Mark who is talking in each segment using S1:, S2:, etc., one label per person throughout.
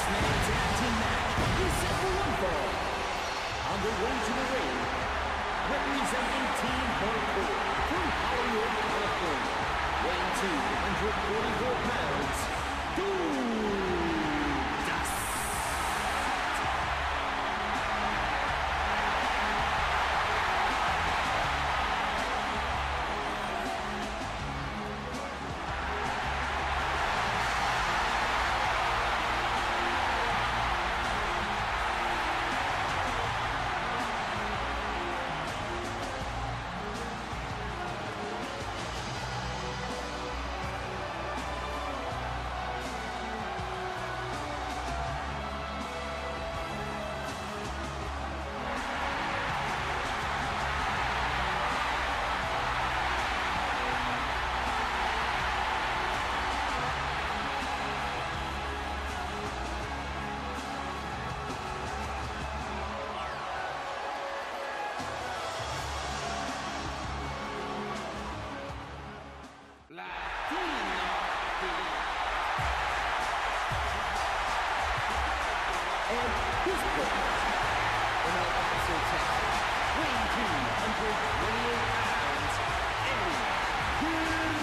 S1: six-man tag team match is set for one fall. On the way to the ring, representing Team Hardcore from Hollywood, California, weighing 244 pounds, Golddust. And his opponent, in El Paso, Texas, weighing 228 pounds, Guerrero.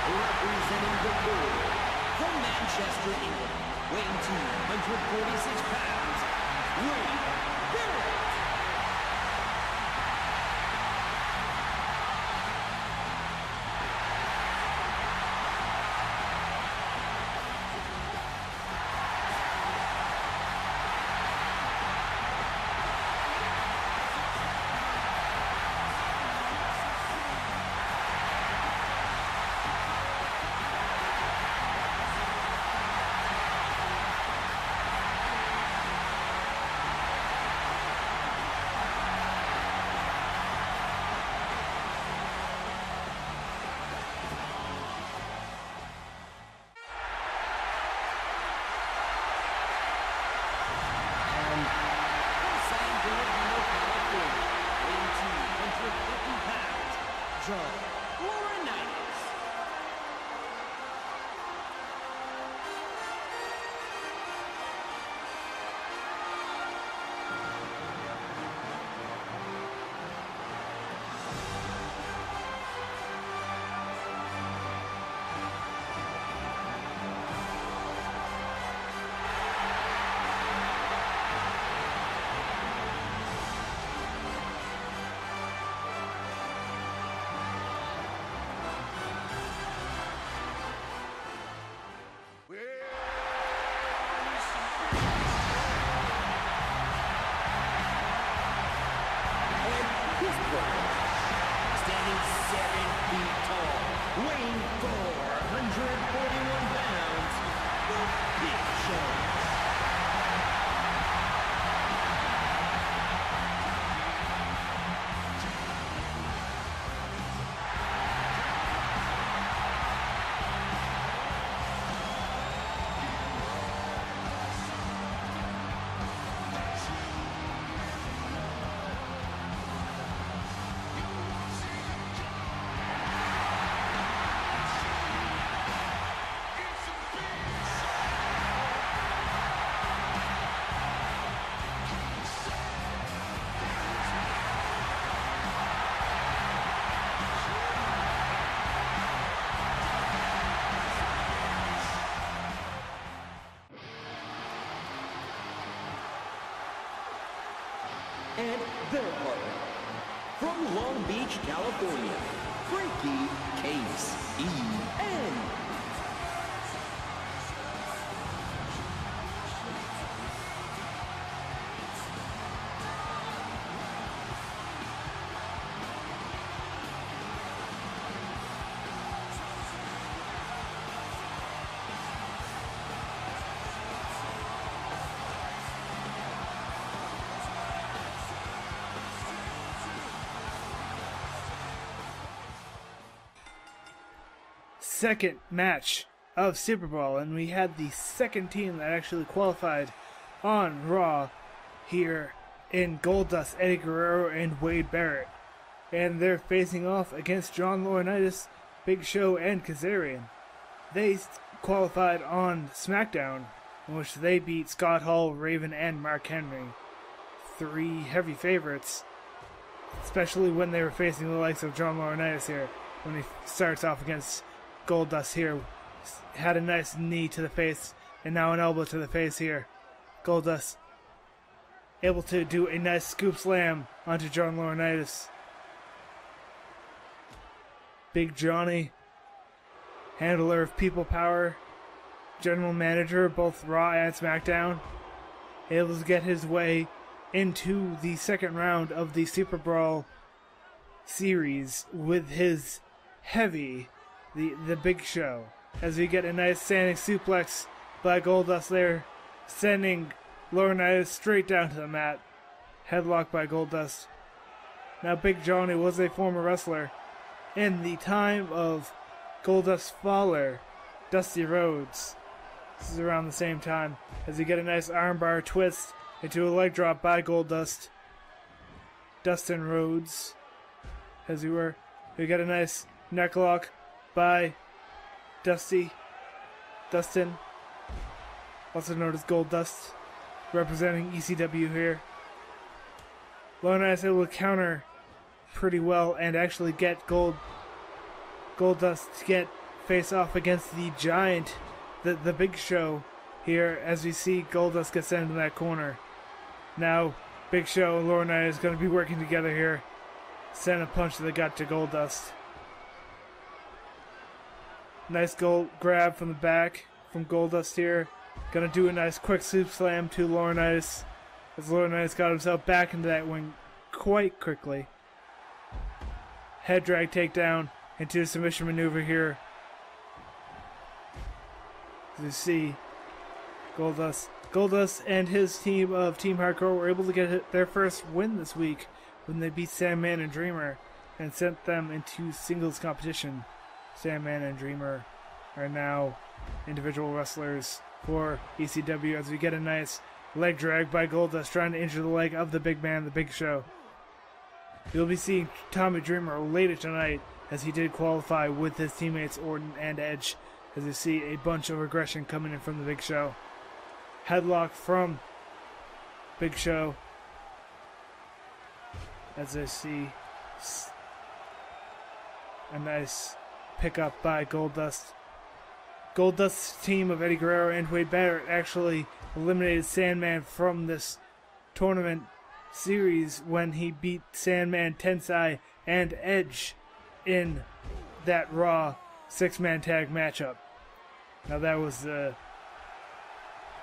S1: Representing the Bull from Manchester, England, weighing 246 pounds, Barret. Laurinaitis. Standing 7 feet tall, weighing 441 pounds, the Big Show. It's a big and their partner. From Long Beach, California, Frankie K.C.N.
S2: Second match of Superbrawl, and we had the second team that actually qualified on Raw here in Golddust, Eddie Guerrero and Wade Barrett, and they're facing off against John Laurinaitis, Big Show, and Kazarian. They qualified on SmackDown, in which they beat Scott Hall, Raven, and Mark Henry, three heavy favorites, especially when they were facing the likes of John Laurinaitis here, when he starts off against Golddust here. Had a nice knee to the face and now an elbow to the face here. Golddust able to do a nice scoop slam onto John Laurinaitis. Big Johnny, handler of People Power, general manager of both Raw and SmackDown, able to get his way into the second round of the Superbrawl series with his heavy, the Big Show, as we get a nice standing suplex by Golddust there, sending Laurinaitis straight down to the mat. Headlock by Golddust. Now Big Johnny was a former wrestler in the time of Golddust's father, Dusty Rhodes. This is around the same time, as we get a nice armbar twist into a leg drop by Golddust. Dustin Rhodes, as we get a nice neck lock by Dustin, also known as Golddust, representing ECW here. Laurinaitis able to counter pretty well and actually get Golddust to get face off against the Giant, the Big Show here, as we see Golddust get sent into that corner. Now Big Show and Laurinaitis is going to be working together here. Send a punch to the gut to Golddust. Nice goal grab from the back from Golddust here. Gonna do a nice quick soup slam to Laurinaitis, as Laurinaitis got himself back into that wing quite quickly. Head drag takedown into a submission maneuver here. As you see, Golddust and his team of Team Hardcore were able to get their first win this week when they beat Sandman and Dreamer and sent them into singles competition. Sandman and Dreamer are now individual wrestlers for ECW, as we get a nice leg drag by Golddust trying to injure the leg of the big man, the Big Show. You'll be seeing Tommy Dreamer later tonight, as he did qualify with his teammates Orton and Edge, as you see a bunch of aggression coming in from the Big Show. Headlock from Big Show, as I see a nice pickup by Golddust. Golddust's team of Eddie Guerrero and Wade Barrett actually eliminated Sandman from this tournament series when he beat Sandman, Tensai, and Edge in that Raw 6-man tag matchup. Now that was the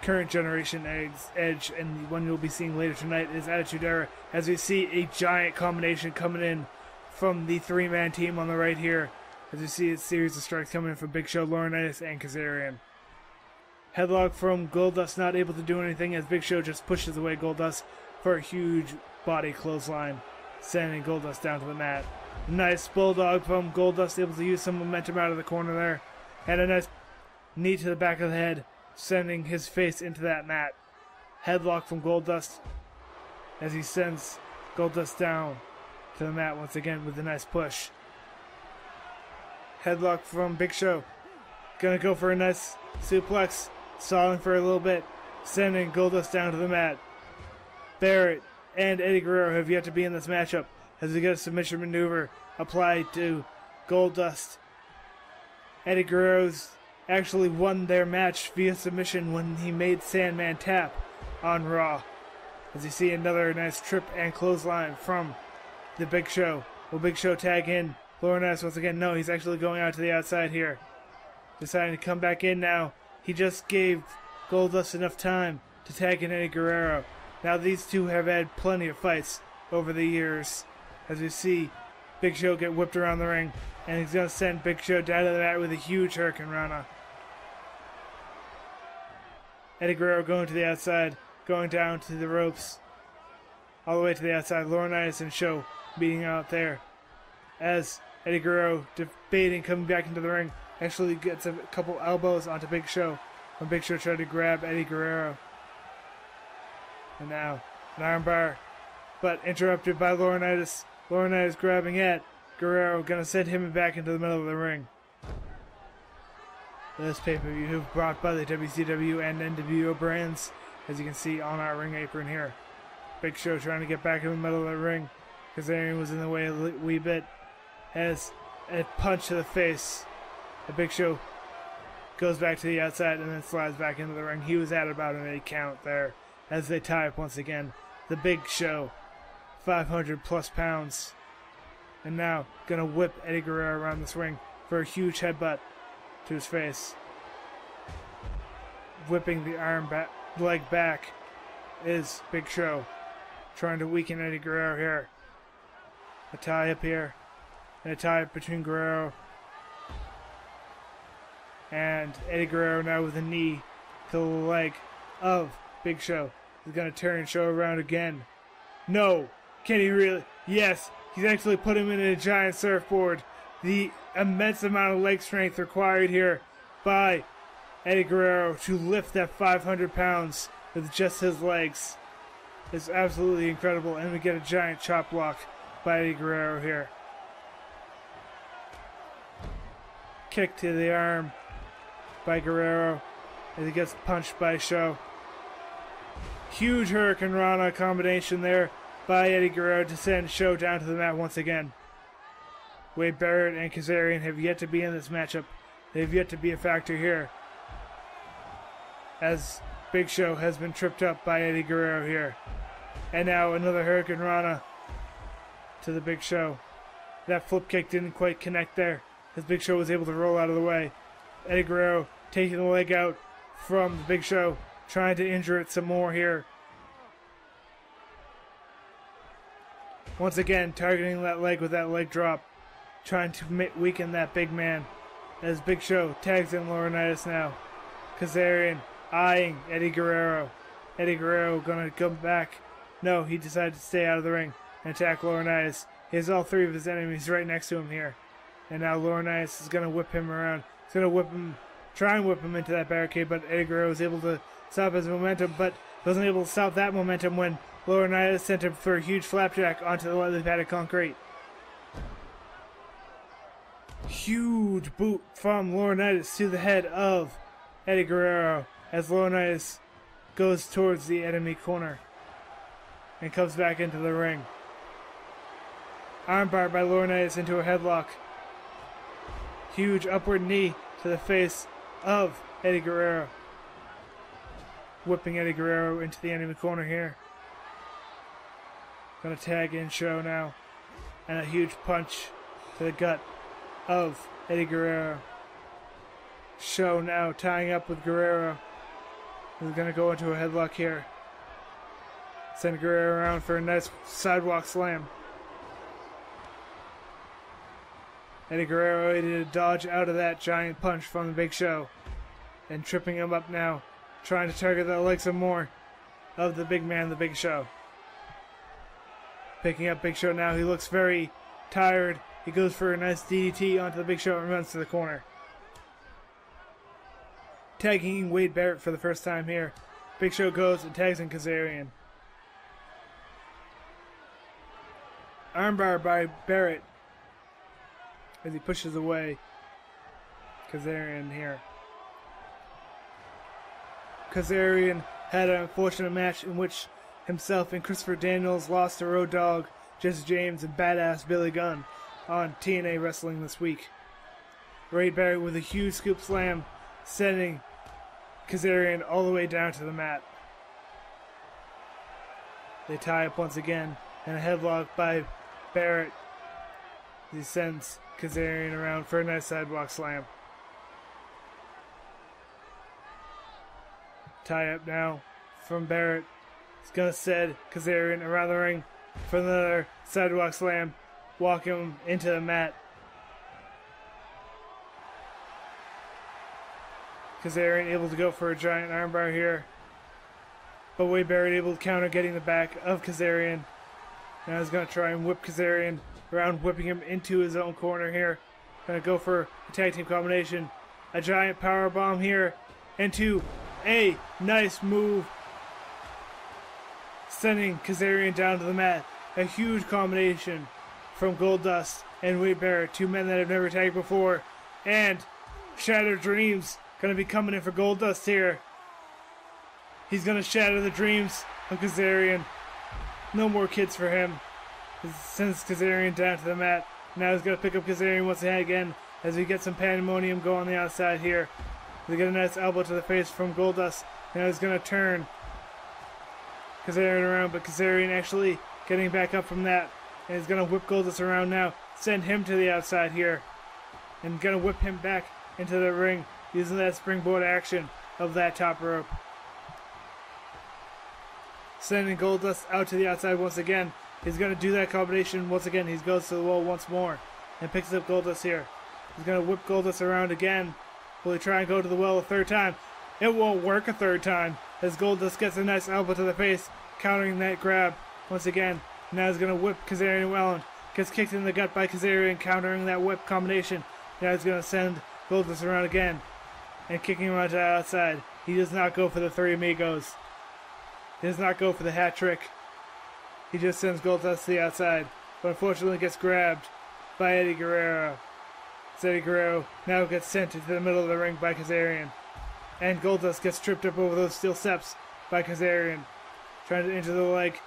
S2: current generation Edge, and the one you'll be seeing later tonight is Attitude Era, as we see a giant combination coming in from the 3-man team on the right here, as we see a series of strikes coming in from Big Show, Laurinaitis, and Kazarian. Headlock from Golddust, not able to do anything, as Big Show just pushes away Golddust for a huge body clothesline, sending Golddust down to the mat. Nice bulldog from Golddust, able to use some momentum out of the corner there, and a nice knee to the back of the head, sending his face into that mat. Headlock from Golddust, as he sends Golddust down to the mat once again with a nice push. Headlock from Big Show. Gonna go for a nice suplex, stalling for a little bit, sending Golddust down to the mat. Barrett and Eddie Guerrero have yet to be in this matchup, as we get a submission maneuver applied to Golddust. Eddie Guerrero's actually won their match via submission when he made Sandman tap on Raw. As you see another nice trip and clothesline from the Big Show. Will Big Show tag in Laurinaitis once again? No, he's actually going out to the outside here. Deciding to come back in now. He just gave Golddust enough time to tag in Eddie Guerrero. Now these two have had plenty of fights over the years. As we see Big Show get whipped around the ring. And he's going to send Big Show down to the mat with a huge Hurricane Rana. Eddie Guerrero going to the outside. Going down to the ropes. All the way to the outside. Laurinaitis and Show beating out there. As Eddie Guerrero debating coming back into the ring. Actually gets a couple elbows onto Big Show. When Big Show tried to grab Eddie Guerrero. And now an armbar. But interrupted by Laurinaitis. Laurinaitis grabbing at Guerrero. Gonna send him back into the middle of the ring. This pay-per-view brought by the WCW and NWO brands. As you can see on our ring apron here. Big Show trying to get back in the middle of the ring. Kazarian was in the way a wee bit. As a punch to the face. The Big Show goes back to the outside and then slides back into the ring. He was at about an 8 count there. As they tie up once again. The Big Show. 500 plus pounds. And now gonna whip Eddie Guerrero around this ring for a huge headbutt to his face. Whipping the leg back is Big Show. Trying to weaken Eddie Guerrero here. A tie up here. And a tie up between Guerrero and Eddie Guerrero now with a knee to the leg of Big Show. He's going to turn Show around again. No! Can he really? Yes! He's actually put him in a giant surfboard. The immense amount of leg strength required here by Eddie Guerrero to lift that 500 pounds with just his legs is absolutely incredible. And we get a giant chop block by Eddie Guerrero here. Kick to the arm by Guerrero as he gets punched by Show. Huge Hurricane Rana combination there by Eddie Guerrero to send Show down to the mat once again. Wade Barrett and Kazarian have yet to be in this matchup. They've yet to be a factor here. As Big Show has been tripped up by Eddie Guerrero here. And now another Hurricane Rana to the Big Show. That flip kick didn't quite connect there, as Big Show was able to roll out of the way. Eddie Guerrero taking the leg out from the Big Show, trying to injure it some more here. Once again, targeting that leg with that leg drop, trying to weaken that big man. As Big Show tags in Laurinaitis now. Kazarian eyeing Eddie Guerrero. Eddie Guerrero gonna come back. No, he decided to stay out of the ring and attack Laurinaitis. He has all three of his enemies right next to him here. And now Laurinaitis is gonna whip him around. He's gonna whip him, try and whip him into that barricade, but Eddie Guerrero was able to stop his momentum, but wasn't able to stop that momentum when Laurinaitis sent him for a huge flapjack onto the lightly padded concrete. Huge boot from Laurinaitis to the head of Eddie Guerrero as Laurinaitis goes towards the enemy corner and comes back into the ring. Armbar by Laurinaitis into a headlock. Huge upward knee to the face of Eddie Guerrero. Whipping Eddie Guerrero into the enemy corner here. Gonna tag in Show now. And a huge punch to the gut of Eddie Guerrero. Show now tying up with Guerrero. We're gonna go into a headlock here. Send Guerrero around for a nice sidewalk slam. Eddie Guerrero able to dodge out of that giant punch from the Big Show. And tripping him up now. Trying to target that leg some more of the big man, the Big Show. Picking up Big Show now. He looks very tired. He goes for a nice DDT onto the Big Show and runs to the corner. Tagging Wade Barrett for the first time here. Big Show goes and tags in Kazarian. Armbar by Barrett as he pushes away Kazarian here. Kazarian had an unfortunate match in which himself and Christopher Daniels lost to Road Dogg, Jesse James, and Badass Billy Gunn on TNA Wrestling this week. Wade Barrett with a huge scoop slam, sending Kazarian all the way down to the mat. They tie up once again, and a headlock by Barret. He sends Kazarian around for a nice sidewalk slam. Tie up now from Barret. He's going to send Kazarian around the ring for another sidewalk slam. Walk him into the mat. Kazarian able to go for a giant armbar here. But Wade Barrett able to counter, getting the back of Kazarian. Now he's going to try and whip Kazarian around, whipping him into his own corner here. Going to go for a tag team combination. A giant power bomb here into a nice move, sending Kazarian down to the mat. A huge combination from Golddust and Wade Barrett, two men that have never tagged before. And Shattered Dreams going to be coming in for Golddust here. He's going to shatter the dreams of Kazarian. No more kids for him. He sends Kazarian down to the mat. Now he's going to pick up Kazarian once again as we get some pandemonium going on the outside here. We get a nice elbow to the face from Golddust. Now he's going to turn Kazarian around, but Kazarian actually getting back up from that. And he's going to whip Golddust around now. Send him to the outside here. And going to whip him back into the ring using that springboard action of that top rope. Sending Golddust out to the outside once again. He's going to do that combination once again. He goes to the wall once more and picks up Golddust here. He's going to whip Golddust around again. Will he try and go to the well a third time? It won't work a third time as Golddust gets a nice elbow to the face, countering that grab once again. Now he's going to whip Kazarian around. Gets kicked in the gut by Kazarian, countering that whip combination. Now he's going to send Golddust around again and kicking him out to the outside. He does not go for the Three Amigos. He does not go for the hat trick. He just sends Golddust to the outside, but unfortunately gets grabbed by Eddie Guerrero. So Eddie Guerrero now gets sent into the middle of the ring by Kazarian. And Golddust gets tripped up over those steel steps by Kazarian, trying to enter the leg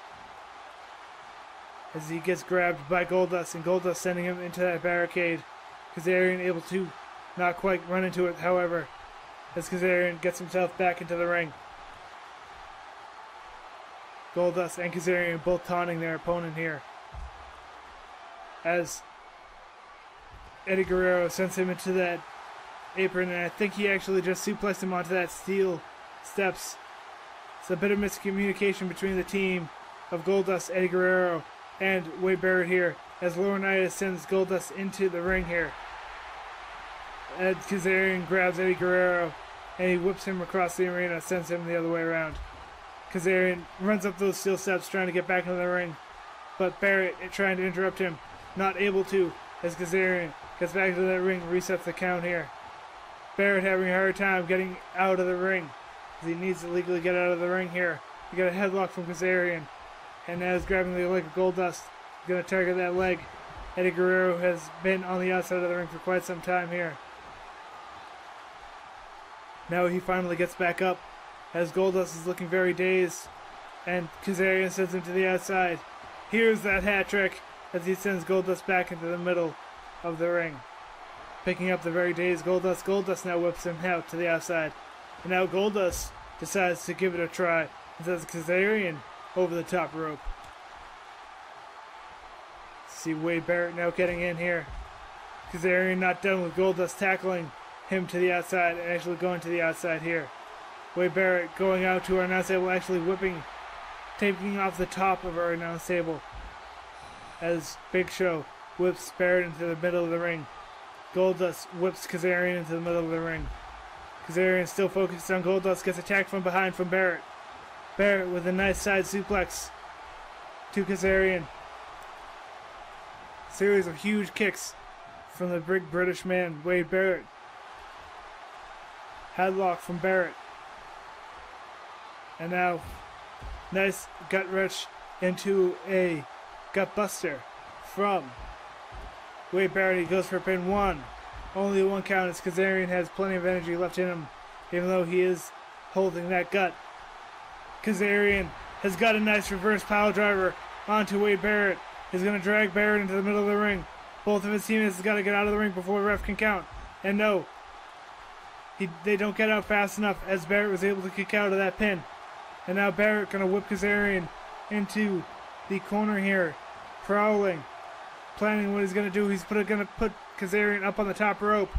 S2: as he gets grabbed by Golddust, and Golddust sending him into that barricade. Kazarian able to not quite run into it, however, as Kazarian gets himself back into the ring. Golddust and Kazarian both taunting their opponent here, as Eddie Guerrero sends him into that apron, and I think he actually just suplexed him onto that steel steps. It's a bit of miscommunication between the team of Golddust, Eddie Guerrero, and Wade Barrett here, as Laurinaitis sends Golddust into the ring here. And Kazarian grabs Eddie Guerrero, and he whips him across the arena, sends him the other way around. Kazarian runs up those steel steps trying to get back into the ring, but Barrett trying to interrupt him, not able to, as Kazarian gets back into the ring, resets the count here. Barrett having a hard time getting out of the ring, as he needs to legally get out of the ring here. We got a headlock from Kazarian, and now he's grabbing the leg of Golddust. He's going to target that leg. Eddie Guerrero has been on the outside of the ring for quite some time here. Now he finally gets back up, as Golddust is looking very dazed, and Kazarian sends him to the outside. Here's that hat trick as he sends Golddust back into the middle of the ring. Picking up the very dazed Golddust. Golddust now whips him out to the outside. And now Golddust decides to give it a try and sends Kazarian over the top rope. See Wade Barrett now getting in here. Kazarian not done with Golddust tackling him to the outside and actually going to the outside here. Wade Barrett going out to our announce table, actually taking off the top of our announce table as Big Show whips Barrett into the middle of the ring. Golddust whips Kazarian into the middle of the ring. Kazarian still focused on Golddust, gets attacked from behind from Barrett. Barrett with a nice side suplex to Kazarian. Series of huge kicks from the big British man, Wade Barrett. Headlock from Barrett. And now, nice gut wrench into a gut buster from Wade Barrett. He goes for pin one. Only one count as Kazarian has plenty of energy left in him, even though he is holding that gut. Kazarian has got a nice reverse pile driver onto Wade Barrett. He's going to drag Barrett into the middle of the ring. Both of his teammates have got to get out of the ring before the ref can count. And no, they don't get out fast enough as Barrett was able to kick out of that pin. And now Barrett going to whip Kazarian into the corner here, prowling, planning what he's going to do. He's going to put Kazarian up on the top rope.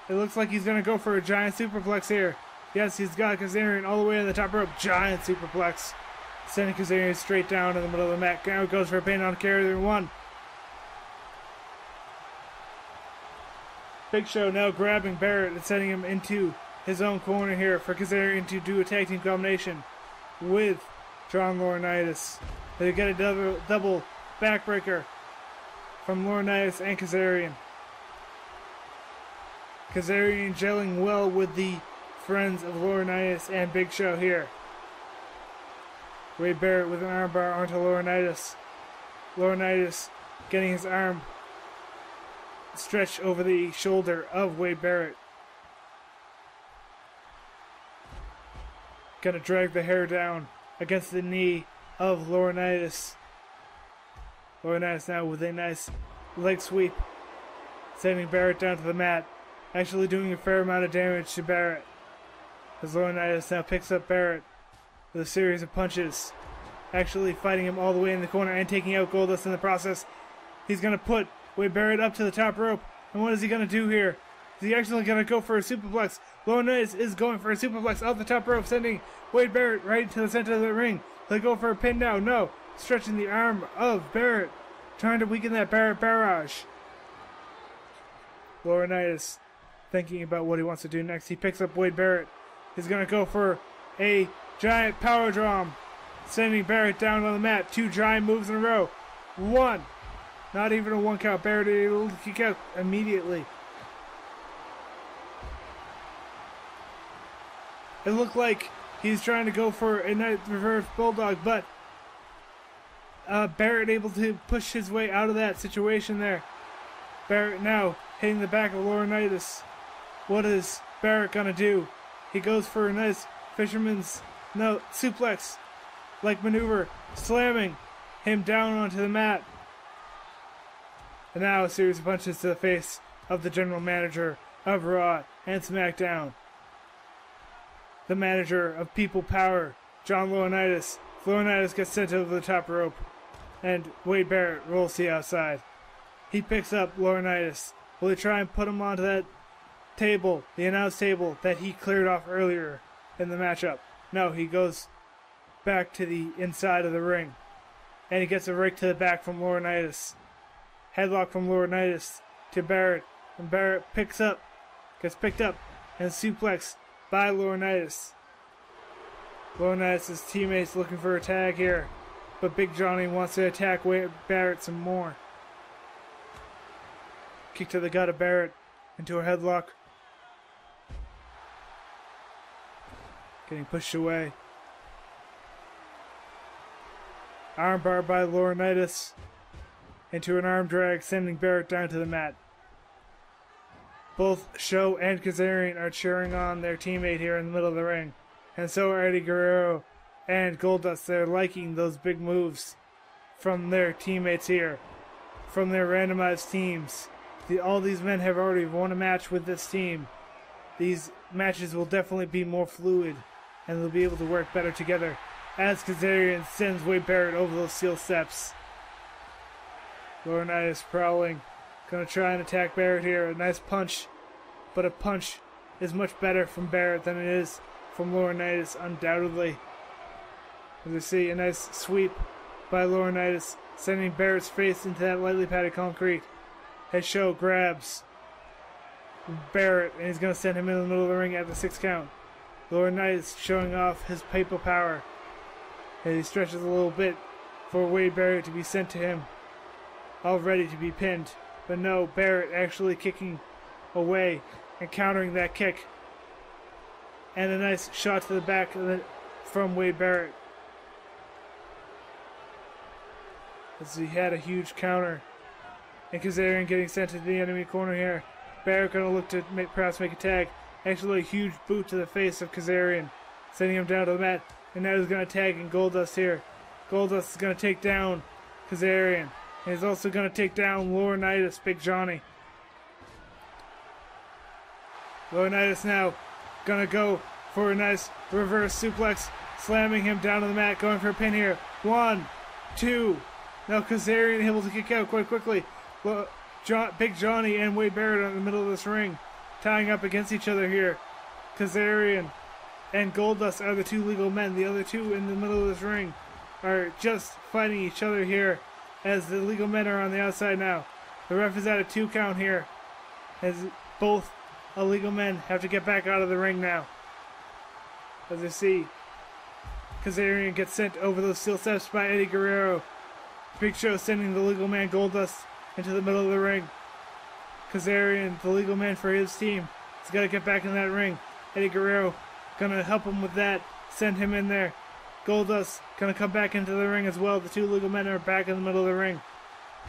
S2: It looks like he's going to go for a giant superplex here. Yes, he's got Kazarian all the way on the top rope. Giant superplex. Sending Kazarian straight down in the middle of the mat. Gangrel goes for a pin on Carrier 1. Big Show now grabbing Barret and sending him into his own corner here for Kazarian to do a tag team combination with John Laurinaitis. They get a double backbreaker from Laurinaitis and Kazarian. Kazarian gelling well with the friends of Laurinaitis and Big Show here. Wade Barret with an armbar onto Laurinaitis. Laurinaitis getting his arm stretched over the shoulder of Wade Barret. Gonna drag the hair down against the knee of Laurinaitis. Laurinaitis now with a nice leg sweep, sending Barret down to the mat, actually doing a fair amount of damage to Barret. As Laurinaitis now picks up Barret with a series of punches, actually fighting him all the way in the corner and taking out Golddust in the process. He's gonna put Wade Barret up to the top rope, and what is he gonna do here? Is he actually gonna go for a superplex? Laurinaitis is going for a superplex off the top rope, sending Wade Barret right into the center of the ring. They go for a pin now. No, stretching the arm of Barret, trying to weaken that Barret barrage. Laurinaitis thinking about what he wants to do next. He picks up Wade Barret. He's gonna go for a giant power drum, sending Barret down on the mat. 2 giant moves in a row. 1. Not even a 1 count. Barret able to kick out immediately. It looked like he's trying to go for a nice reverse bulldog, but Barret able to push his way out of that situation there. Barret now hitting the back of Laurinaitis. What is Barret gonna do? He goes for a nice fisherman's suplex like maneuver, slamming him down onto the mat. And now a series of punches to the face of the general manager of Raw and SmackDown. The manager of People Power, John Laurinaitis. Laurinaitis gets sent over the top rope, and Wade Barret rolls to the outside. He picks up Laurinaitis. Will he try and put him onto that table, the announce table that he cleared off earlier in the matchup? No, he goes back to the inside of the ring, and he gets a rake to the back from Laurinaitis. Headlock from Laurinaitis to Barret, and Barret gets picked up, and suplex by Laurinaitis. Laurinaitis' teammates looking for a tag here, but Big Johnny wants to attack Wade Barret some more. Kick to the gut of Barret into a headlock. Getting pushed away. Armbar by Laurinaitis into an arm drag, sending Barret down to the mat. Both Show and Kazarian are cheering on their teammate here in the middle of the ring. And so are Eddie Guerrero and Golddust. They're liking those big moves from their teammates here, from their randomized teams. All these men have already won a match with this team. These matches will definitely be more fluid, and they'll be able to work better together as Kazarian sends Wade Barret over those steel steps. Laurinaitis prowling. Gonna try and attack Barret here. A nice punch, but a punch is much better from Barret than it is from Laurinaitis, undoubtedly. As you see, a nice sweep by Laurinaitis, sending Barret's face into that lightly padded concrete. As Show grabs Barret, and he's gonna send him in the middle of the ring at the 6 count. Laurinaitis showing off his People Power. And he stretches a little bit for Wade Barret to be sent to him, all ready to be pinned. But no, Barret actually kicking away and countering that kick. And a nice shot to the back from Wade Barret. As he had a huge counter. And Kazarian getting sent to the enemy corner here. Barret going to look to perhaps make a tag. Actually a huge boot to the face of Kazarian, sending him down to the mat. And now he's going to tag in Golddust here. Golddust is going to take down Kazarian. And he's also going to take down Laurinaitis, Big Johnny. Laurinaitis now going to go for a nice reverse suplex, slamming him down to the mat, going for a pin here. 1, 2. Now Kazarian able to kick out quite quickly. Big Johnny and Wade Barrett in the middle of this ring, tying up against each other here. Kazarian and Golddust are the two legal men. The other two in the middle of this ring are just fighting each other here, as the legal men are on the outside now. The ref is at a 2 count here, as both illegal men have to get back out of the ring now. As you see, Kazarian gets sent over those steel steps by Eddie Guerrero. Big Show sending the legal man Golddust into the middle of the ring. Kazarian, the legal man for his team, has got to get back in that ring. Eddie Guerrero gonna help him with that, send him in there. Golddust gonna come back into the ring as well. The two legal men are back in the middle of the ring.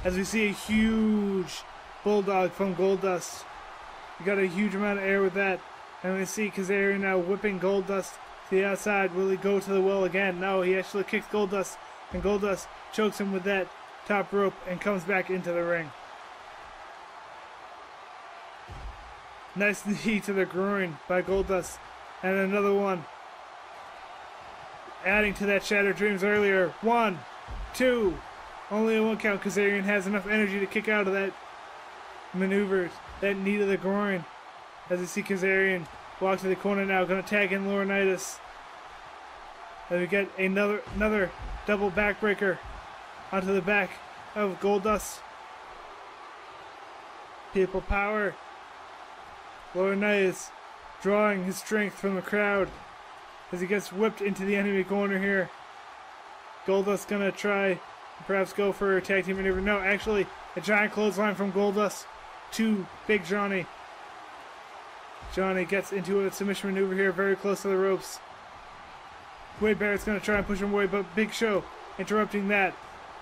S2: As we see a huge bulldog from Golddust. You got a huge amount of air with that. And we see Kazarian now whipping Golddust to the outside. Will he go to the well again? No, he actually kicks Golddust, and Golddust chokes him with that top rope and comes back into the ring. Nice knee to the groin by Golddust. And another one. Adding to that Shattered Dreams earlier. 1, 2. Only a 1 count. Kazarian has enough energy to kick out of that maneuver. That knee to the groin. As you see Kazarian walk to the corner now. Going to tag in Laurinaitis. And we get another double backbreaker onto the back of Golddust. People power. Laurinaitis drawing his strength from the crowd as he gets whipped into the enemy corner here. Golddust gonna try, perhaps go for a tag team maneuver. No, actually, a giant clothesline from Golddust to Big Johnny. Johnny gets into a submission maneuver here, very close to the ropes. Wade Barrett's gonna try and push him away, but Big Show interrupting that.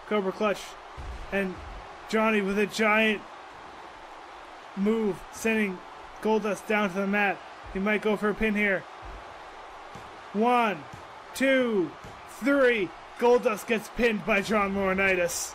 S2: Cobra Clutch. And Johnny with a giant move, sending Golddust down to the mat. He might go for a pin here. 1, 2, 3. Golddust gets pinned by John Laurinaitis.